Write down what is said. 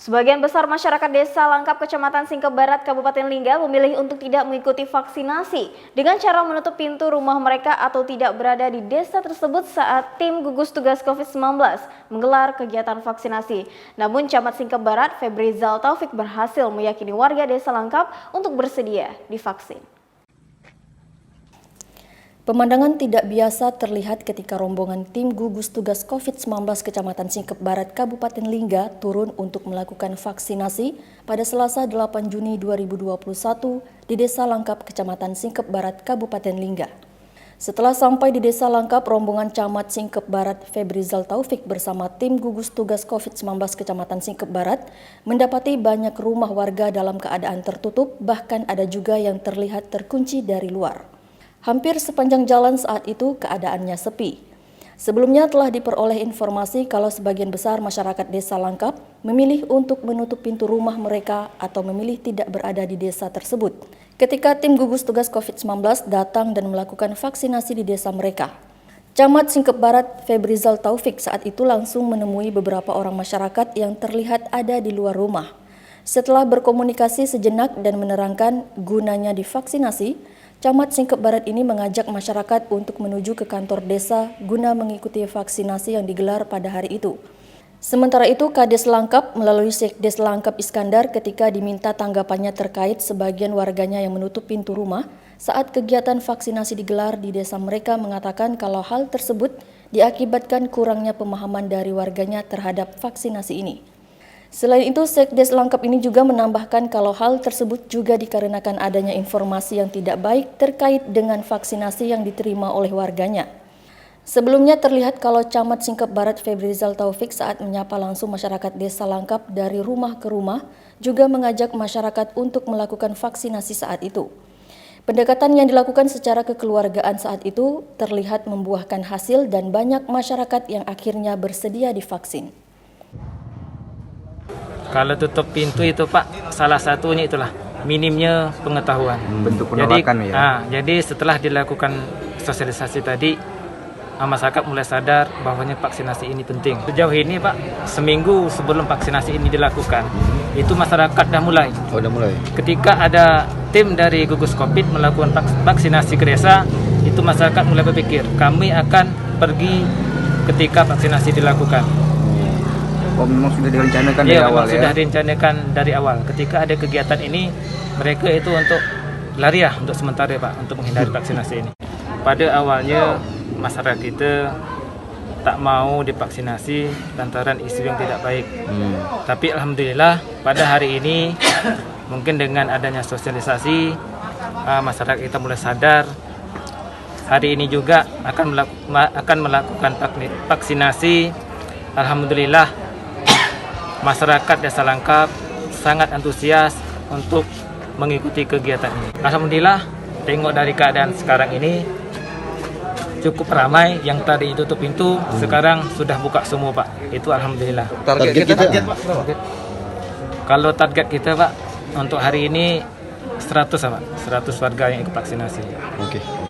Sebagian besar masyarakat Desa Langkap Kecamatan Singkep Barat, Kabupaten Lingga memilih untuk tidak mengikuti vaksinasi dengan cara menutup pintu rumah mereka atau tidak berada di desa tersebut saat tim gugus tugas COVID-19 menggelar kegiatan vaksinasi. Namun Camat Singkep Barat, Febrizal Taufik berhasil meyakini warga Desa Langkap untuk bersedia divaksin. Pemandangan tidak biasa terlihat ketika rombongan tim gugus tugas COVID-19 Kecamatan Singkep Barat, Kabupaten Lingga turun untuk melakukan vaksinasi pada Selasa 8 Juni 2021 di Desa Langkap, Kecamatan Singkep Barat, Kabupaten Lingga. Setelah sampai di Desa Langkap, rombongan Camat Singkep Barat Febrizal Taufik bersama tim gugus tugas COVID-19 Kecamatan Singkep Barat mendapati banyak rumah warga dalam keadaan tertutup, bahkan ada juga yang terlihat terkunci dari luar. Hampir sepanjang jalan saat itu keadaannya sepi. Sebelumnya telah diperoleh informasi kalau sebagian besar masyarakat Desa Langkap memilih untuk menutup pintu rumah mereka atau memilih tidak berada di desa tersebut ketika tim gugus tugas COVID-19 datang dan melakukan vaksinasi di desa mereka. Camat Singkep Barat Febrizal Taufik saat itu langsung menemui beberapa orang masyarakat yang terlihat ada di luar rumah. Setelah berkomunikasi sejenak dan menerangkan gunanya divaksinasi, Camat Singkep Barat ini mengajak masyarakat untuk menuju ke kantor desa guna mengikuti vaksinasi yang digelar pada hari itu. Sementara itu, Kades Langkap melalui Sekdes Langkap Iskandar ketika diminta tanggapannya terkait sebagian warganya yang menutup pintu rumah saat kegiatan vaksinasi digelar di desa mereka mengatakan kalau hal tersebut diakibatkan kurangnya pemahaman dari warganya terhadap vaksinasi ini. Selain itu, Sekdes Langkap ini juga menambahkan kalau hal tersebut juga dikarenakan adanya informasi yang tidak baik terkait dengan vaksinasi yang diterima oleh warganya. Sebelumnya terlihat kalau Camat Singkep Barat Febrizal Taufik saat menyapa langsung masyarakat Desa Langkap dari rumah ke rumah juga mengajak masyarakat untuk melakukan vaksinasi saat itu. Pendekatan yang dilakukan secara kekeluargaan saat itu terlihat membuahkan hasil dan banyak masyarakat yang akhirnya bersedia divaksin. Kalau tutup pintu itu Pak, salah satunya itulah minimnya pengetahuan. Bentuk penolakan Jadi setelah dilakukan sosialisasi tadi, masyarakat mulai sadar bahwanya vaksinasi ini penting. Sejauh ini Pak, seminggu sebelum vaksinasi ini dilakukan, itu masyarakat dah mulai. Ketika ada tim dari gugus COVID melakukan vaksinasi ke desa, itu masyarakat mulai berpikir, kami akan pergi ketika vaksinasi dilakukan. Oh, memang sudah direncanakan dari awal ya? Sudah direncanakan dari awal. Ketika ada kegiatan ini, mereka itu untuk lari untuk sementara Pak, untuk menghindari vaksinasi ini. Pada awalnya masyarakat kita tak mau divaksinasi lantaran isu yang tidak baik. Tapi alhamdulillah pada hari ini mungkin dengan adanya sosialisasi masyarakat kita mulai sadar. Hari ini juga akan melakukan vaksinasi. Alhamdulillah masyarakat Desa Langkap sangat antusias untuk mengikuti kegiatan ini. Alhamdulillah, tengok dari keadaan sekarang ini cukup ramai. Yang tadi tutup pintu, sekarang sudah buka semua Pak. Itu alhamdulillah. Target kita Pak? Kalau target kita Pak, untuk hari ini 100 Pak, 100 warga yang ikut vaksinasi. Oke.